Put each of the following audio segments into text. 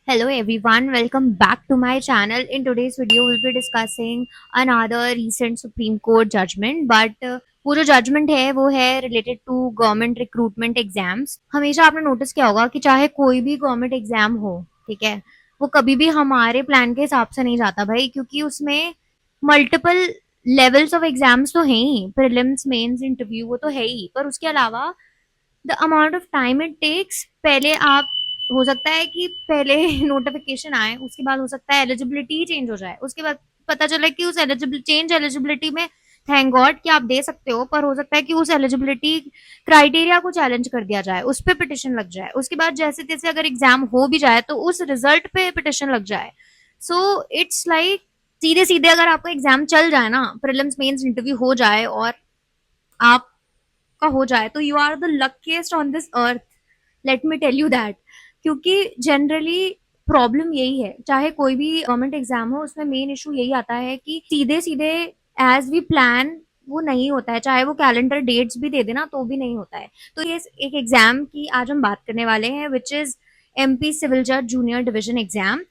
Hello everyone, welcome back to my channel. In today's video, we'll be discussing another recent Supreme Court judgment. But वो जो judgement है वो है related to government recruitment exams. हमेशा आपने notice किया होगा कि चाहे कोई भी गवर्नमेंट एग्जाम हो, ठीक है, वो कभी भी हमारे प्लान के हिसाब से नहीं जाता भाई, क्योंकि उसमें मल्टीपल लेवल्स ऑफ एग्जाम्स तो हैं ही, प्रीलिम्स, मेंस, इंटरव्यू, वो तो है ही, पर उसके अलावा the amount of time it takes, पहले आप, हो सकता है कि पहले नोटिफिकेशन आए, उसके बाद हो सकता है एलिजिबिलिटी चेंज हो जाए, उसके बाद पता चले कि उस एलिजिबिलिटी में थैंक गॉड कि आप दे सकते हो, पर हो सकता है कि उस एलिजिबिलिटी क्राइटेरिया को चैलेंज कर दिया जाए, उस पर पिटिशन लग जाए, उसके बाद जैसे तैसे अगर एग्जाम हो भी जाए तो उस रिजल्ट पे पिटिशन लग जाए। सो इट्स लाइक सीधे सीधे अगर आपका एग्जाम चल जाए ना, प्रीलिम्स मेंस इंटरव्यू हो जाए और आप का हो जाए, तो you are the luckiest on this earth, let me tell you that. क्योंकि जनरली प्रॉब्लम यही है, चाहे कोई भी गवर्नमेंट एग्जाम हो, उसमें मेन इशू यही आता है कि सीधे सीधे एज वी प्लान वो नहीं होता है, चाहे वो कैलेंडर डेट्स भी दे देना तो भी नहीं होता है। तो ये एक एग्जाम की आज हम बात करने वाले हैं, विच इज एमपी सिविल जज जूनियर डिवीजन एग्जाम।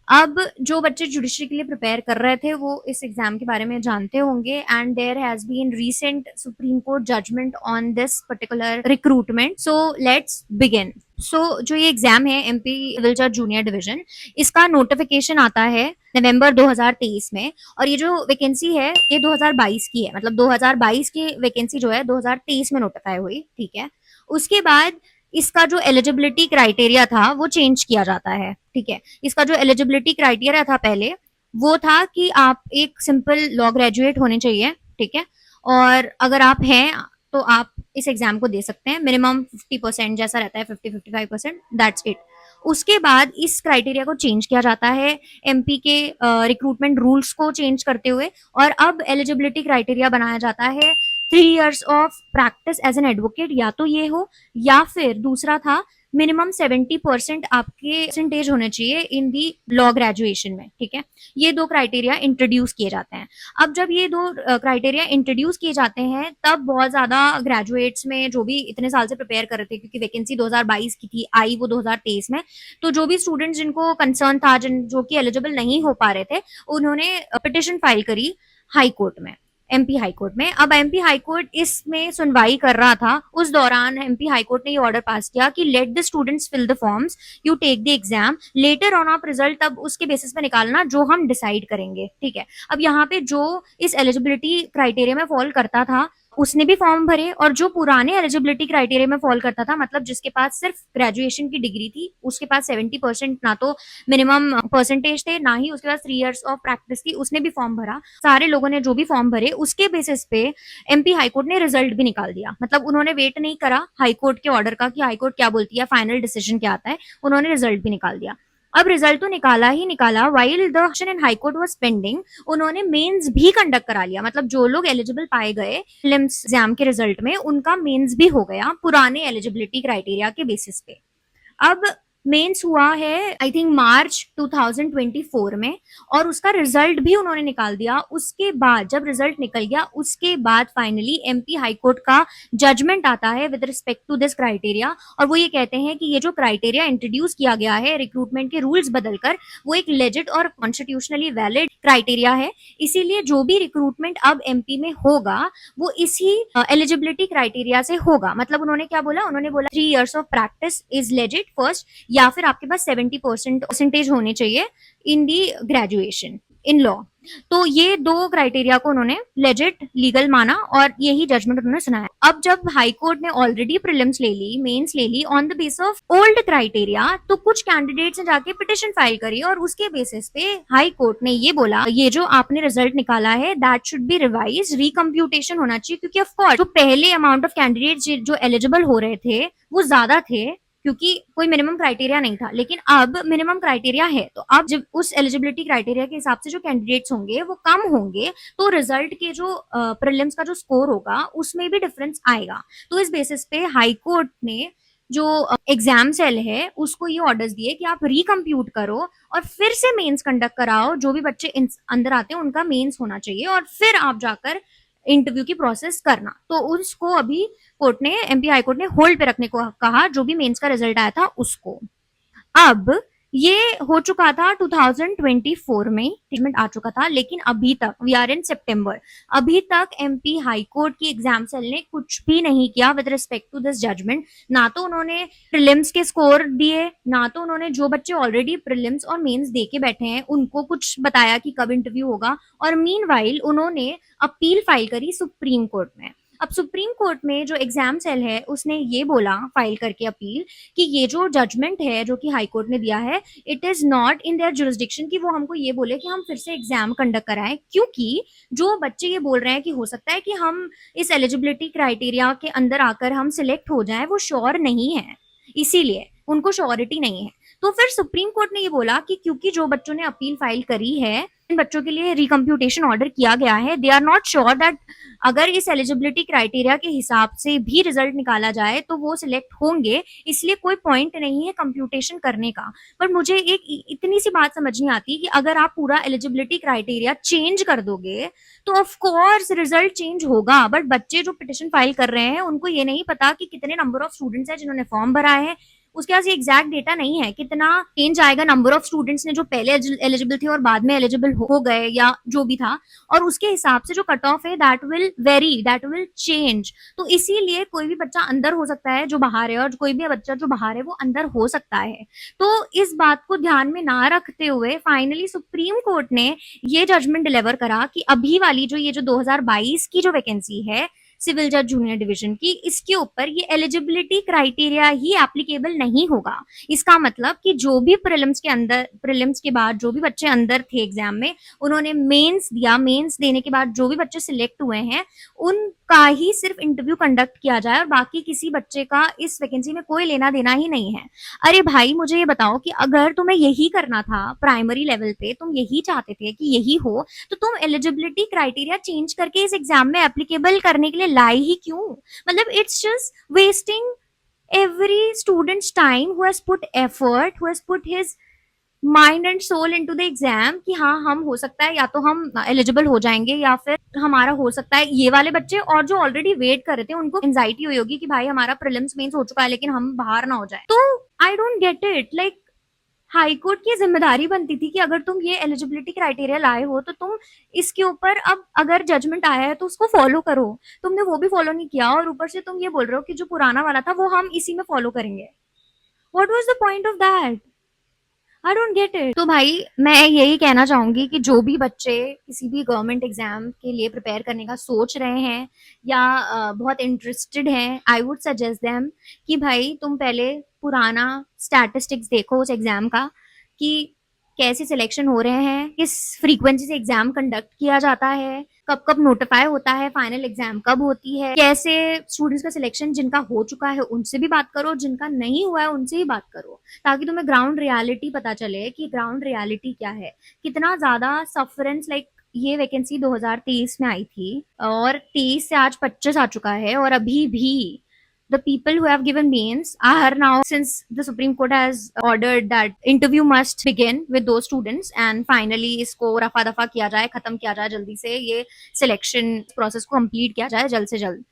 अब जो बच्चे जुडिशरी के लिए प्रिपेयर कर रहे थे वो इस एग्जाम के बारे में जानते होंगे, and there has been recent supreme court judgment on this particular recruitment. So let's begin. So जो ये एग्जाम है एमपी सिविल जज जूनियर डिवीजन, इसका नोटिफिकेशन आता है नवंबर 2023 में, और ये जो वैकेंसी है ये 2022 की है, मतलब 2022 की वैकेंसी जो है 2023 में नोटिफाई हुई, ठीक है। उसके बाद इसका जो एलिजिबिलिटी क्राइटेरिया था वो चेंज किया जाता है, ठीक है। इसका जो एलिजिबिलिटी क्राइटेरिया था पहले, वो था कि आप एक सिंपल लॉ ग्रेजुएट होने चाहिए, ठीक है, और अगर आप हैं तो आप इस एग्जाम को दे सकते हैं। मिनिमम 50% जैसा रहता है, 50-55%, दैट्स इट। उसके बाद इस क्राइटेरिया को चेंज किया जाता है एमपी के रिक्रूटमेंट रूल्स को चेंज करते हुए, और अब एलिजिबिलिटी क्राइटेरिया बनाया जाता है 3 years of practice as an advocate, या तो ये हो, या फिर दूसरा था मिनिमम 70% आपके परसेंटेज होने चाहिए इन दी लॉ ग्रेजुएशन में, ठीक है। ये दो क्राइटेरिया इंट्रोड्यूस किए जाते हैं। अब जब ये दो क्राइटेरिया इंट्रोड्यूस किए जाते हैं, तब बहुत ज्यादा ग्रेजुएट्स में, जो भी इतने साल से प्रिपेयर कर रहे थे, क्योंकि वैकेंसी 2022 की थी, आई वो 2023 में, तो जो भी स्टूडेंट्स जिनको कंसर्न था, जिन जो कि एलिजिबल नहीं हो पा रहे थे, उन्होंने पिटिशन फाइल करी हाई कोर्ट में, एमपी हाई कोर्ट में। अब एमपी हाई कोर्ट इसमें सुनवाई कर रहा था, उस दौरान एमपी हाई कोर्ट ने ये ऑर्डर पास किया कि let the students fill the forms, you take the exam, later on आप रिजल्ट तब उसके बेसिस पे निकालना जो हम डिसाइड करेंगे, ठीक है। अब यहाँ पे जो इस एलिजिबिलिटी क्राइटेरिया में फॉल करता था उसने भी फॉर्म भरे, और जो पुराने एलिजिबिलिटी क्राइटेरिया में फॉल करता था, मतलब जिसके पास सिर्फ ग्रेजुएशन की डिग्री थी, उसके पास 70% ना तो मिनिमम परसेंटेज थे, ना ही उसके पास 3 years ऑफ प्रैक्टिस थी, उसने भी फॉर्म भरा। सारे लोगों ने जो भी फॉर्म भरे, उसके बेसिस पे एमपी हाईकोर्ट ने रिजल्ट भी निकाल दिया। मतलब उन्होंने वेट नहीं करा हाईकोर्ट के ऑर्डर का कि हाईकोर्ट क्या बोलती है, फाइनल डिसीजन क्या आता है, उन्होंने रिजल्ट भी निकाल दिया। अब रिजल्ट तो निकाला ही निकाला, while the action in high court was pending, उन्होंने मेंस भी कंडक्ट करा लिया। मतलब जो लोग एलिजिबल पाए गए प्रीलिम्स एग्जाम के रिजल्ट में, उनका मेंस भी हो गया पुराने एलिजिबिलिटी क्राइटेरिया के बेसिस पे। अब मेंस हुआ है आई थिंक मार्च 2024 में, और उसका रिजल्ट भी उन्होंने निकाल दिया। उसके बाद जब रिजल्ट निकल गया, उसके बाद फाइनली एमपी हाईकोर्ट का जजमेंट आता है with respect to this criteria, और वो ये कहते हैं कि ये जो क्राइटेरिया इंट्रोड्यूस किया गया है रिक्रूटमेंट के रूल्स बदलकर, वो एक लेजिट और कॉन्स्टिट्यूशनली वैलिड क्राइटेरिया है। इसीलिए जो भी रिक्रूटमेंट अब एमपी में होगा वो इसी एलिजिबिलिटी क्राइटेरिया से होगा। मतलब उन्होंने क्या बोला, उन्होंने बोला 3 years of practice is legit first, या फिर आपके पास 70% परसेंटेज होने चाहिए इन दी ग्रेजुएशन इन लॉ। तो ये दो क्राइटेरिया को उन्होंने लेजिट लीगल माना, और यही जजमेंट उन्होंने सुनाया। अब जब हाई कोर्ट ने ऑलरेडी प्रीलिम्स ले ली, मेंस ले ली on the base of old criteria, तो कुछ कैंडिडेट्स ने जाके पिटिशन फाइल करी, और उसके बेसिस पे हाई कोर्ट ने ये बोला, ये जो आपने रिजल्ट निकाला है दैट शुड बी रिवाइज, रिकम्प्यूटेशन होना चाहिए, क्योंकि ऑफ कोर्स जो पहले अमाउंट ऑफ कैंडिडेट्स जो एलिजिबल हो रहे थे वो ज्यादा थे, क्योंकि कोई मिनिमम क्राइटेरिया नहीं था। लेकिन अब मिनिमम क्राइटेरिया है, तो अब जब उस एलिजिबिलिटी क्राइटेरिया के हिसाब से जो कैंडिडेट्स होंगे वो कम होंगे, तो रिजल्ट के जो प्रीलिम्स का जो स्कोर होगा उसमें भी डिफरेंस आएगा। तो इस बेसिस पे हाई कोर्ट ने जो एग्जाम सेल है उसको ये ऑर्डर्स दिए कि आप रिकम्प्यूट करो और फिर से मेंस कंडक्ट कराओ, जो भी बच्चे अंदर आते हैं उनका मेंस होना चाहिए, और फिर आप जाकर इंटरव्यू की प्रोसेस करना। तो उसको अभी कोर्ट ने, एमपी हाई कोर्ट ने होल्ड पे रखने को कहा, जो भी मेंस का रिजल्ट आया था उसको। अब ये हो चुका था 2024 में, ट्रीटमेंट आ चुका था, लेकिन अभी तक वी आर इन सितंबर, अभी तक एमपी हाई कोर्ट की एग्जाम सेल ने कुछ भी नहीं किया with respect to this judgement. ना तो उन्होंने प्रीलिम्स के स्कोर दिए, ना तो उन्होंने जो बच्चे ऑलरेडी प्रीलिम्स और मेंस दे के बैठे हैं उनको कुछ बताया कि कब इंटरव्यू होगा, और मीनवाइल उन्होंने अपील फाइल करी सुप्रीम कोर्ट में। अब सुप्रीम कोर्ट में जो एग्जाम सेल है उसने ये बोला फाइल करके अपील कि ये जो जजमेंट है जो कि हाई कोर्ट ने दिया है, it is not in their jurisdiction कि वो हमको ये बोले कि हम फिर से एग्जाम कंडक्ट कराएं, क्योंकि जो बच्चे ये बोल रहे हैं कि हो सकता है कि हम इस एलिजिबिलिटी क्राइटेरिया के अंदर आकर हम सिलेक्ट हो जाएं, वो श्योर नहीं है, इसीलिए उनको श्योरिटी नहीं है। तो फिर सुप्रीम कोर्ट ने ये बोला कि क्योंकि जो बच्चों ने अपील फाइल करी है, इन बच्चों के लिए रिकम्प्यूटेशन ऑर्डर किया गया है, they are not sure that अगर इस एलिजिबिलिटी क्राइटेरिया के हिसाब से भी रिजल्ट निकाला जाए तो वो सिलेक्ट होंगे, इसलिए कोई पॉइंट नहीं है कंप्यूटेशन करने का। पर मुझे एक इतनी सी बात समझ नहीं आती कि अगर आप पूरा एलिजिबिलिटी क्राइटेरिया चेंज कर दोगे तो ऑफ कोर्स रिजल्ट चेंज होगा, बट बच्चे जो पिटिशन फाइल कर रहे हैं उनको ये नहीं पता कि कितने नंबर ऑफ स्टूडेंट्स हैं जिन्होंने फॉर्म भरा है, उसके पास ये एग्जैक्ट डेटा नहीं है कितना चेंज आएगा नंबर ऑफ स्टूडेंट्स ने जो पहले एलिजिबल थे और बाद में एलिजिबल हो गए या जो भी था, और उसके हिसाब से जो कट ऑफ है that will very, that will change. तो इसीलिए कोई भी बच्चा अंदर हो सकता है जो बाहर है, और कोई भी बच्चा जो बाहर है वो अंदर हो सकता है। तो इस बात को ध्यान में ना रखते हुए फाइनली सुप्रीम कोर्ट ने ये जजमेंट डिलीवर करा कि अभी वाली जो ये जो 2022 की जो वैकेंसी है सिविल जज जूनियर डिवीजन की, इसके ऊपर ये एलिजिबिलिटी क्राइटेरिया ही एप्लीकेबल नहीं होगा। इसका मतलब कि जो भी प्रीलिम्स के अंदर, प्रीलिम्स के बाद जो भी बच्चे अंदर थे एग्जाम में, उन्होंने मेंस दिया, मेंस देने के बाद जो भी बच्चे सिलेक्ट हुए हैं उनका ही सिर्फ इंटरव्यू कंडक्ट किया जाए, और बाकी किसी बच्चे का इस वैकेंसी में कोई लेना देना ही नहीं है। अरे भाई मुझे ये बताओ कि अगर तुम्हें यही करना था प्राइमरी लेवल पे, तुम यही चाहते थे कि यही हो, तो तुम एलिजिबिलिटी क्राइटेरिया चेंज करके इस एग्जाम में एप्लीकेबल करने के लिए लाई ही क्यों? मतलब it's just wasting every student's time who has put effort, who has put his mind and soul into the exam कि हाँ हम हो सकता है या तो हम एलिजिबल हो जाएंगे या फिर हमारा हो सकता है। ये वाले बच्चे और जो ऑलरेडी वेट कर रहे थे उनको एंजाइटी हुई होगी कि भाई हमारा प्रीलिम्स मेंस हो चुका है लेकिन हम बाहर ना हो जाए। तो I don't get it, like high court की जिम्मेदारी बनती थी कि अगर तुम ये एलिजिबिलिटी क्राइटेरिया लाए हो तो तुम इसके ऊपर अब अगर जजमेंट आया है तो उसको फॉलो करो। तुमने वो भी फॉलो नहीं किया और ऊपर से तुम ये बोल रहे हो कि जो पुराना वाला था वो हम इसी में फॉलो करेंगे। What was the point of that? I don't get it. तो भाई मैं यही कहना चाहूंगी कि जो भी बच्चे किसी भी गवर्नमेंट एग्जाम के लिए प्रिपेयर करने का सोच रहे हैं या बहुत इंटरेस्टेड हैं, आई वुड सजेस्ट देम कि भाई तुम पहले पुराना स्टैटिस्टिक्स देखो उस एग्जाम का कि कैसे सिलेक्शन हो रहे हैं, किस फ्रीक्वेंसी से एग्जाम कंडक्ट किया जाता है, कब कब नोटिफाई होता है, फाइनल एग्जाम कब होती है, कैसे स्टूडेंट्स का सिलेक्शन जिनका हो चुका है उनसे भी बात करो, जिनका नहीं हुआ है उनसे ही बात करो, ताकि तुम्हें ग्राउंड रियलिटी पता चले कि ग्राउंड रियलिटी क्या है, कितना ज्यादा सफरेंस। लाइक ये वैकेंसी 2023 में आई थी और 23 से आज 25 आ चुका है, और अभी भी the people who have given means are now, since the Supreme Court has ordered that interview must begin with those students and finally इसको रफा दफा किया जाए, खत्म किया जाए, जल्दी से ये सिलेक्शन प्रोसेस को कंप्लीट किया जाए जल्द से जल्द,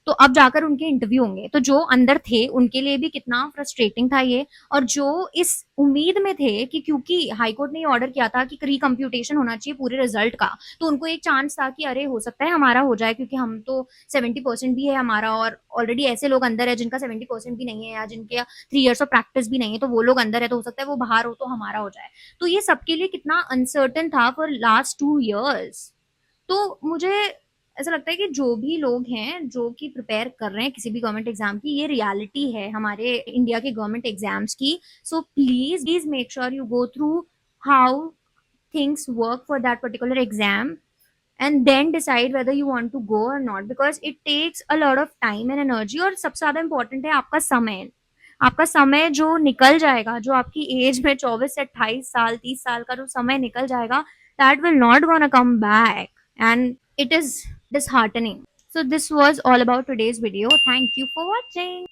तो अब जाकर उनके इंटरव्यू होंगे। तो जो अंदर थे उनके लिए भी कितना फ्रस्ट्रेटिंग था ये, और जो इस उम्मीद में थे कि क्योंकि हाईकोर्ट ने ये ऑर्डर किया था कि रिकम्प्यूटेशन होना चाहिए पूरे रिजल्ट का, तो उनको एक चांस था कि अरे हो सकता है हमारा हो जाए क्योंकि हम तो 70% भी है हमारा, और ऑलरेडी ऐसे लोग अंदर है जिनका 70% भी नहीं है या जिनके 3 years ऑफ प्रैक्टिस भी नहीं है, तो वो लोग अंदर है, तो हो सकता है वो बाहर हो तो हमारा हो जाए। तो ये सबके लिए कितना अनसर्टन था फॉर लास्ट 2 years। तो मुझे ऐसा लगता है कि जो भी लोग हैं जो कि प्रिपेयर कर रहे हैं किसी भी गवर्नमेंट एग्जाम की, ये रियलिटी है हमारे इंडिया के गवर्नमेंट एग्जाम्स की। So please please make sure you go through how things work for that particular exam and then decide whether you want to go or not, because it takes a lot of time and energy। और सबसे ज्यादा important है आपका समय, आपका समय जो निकल जाएगा, जो आपकी एज में 24 से 28 साल 30 साल का जो समय निकल जाएगा, that will not gonna come back and it is disheartening। So this was all about today's video, thank you for watching।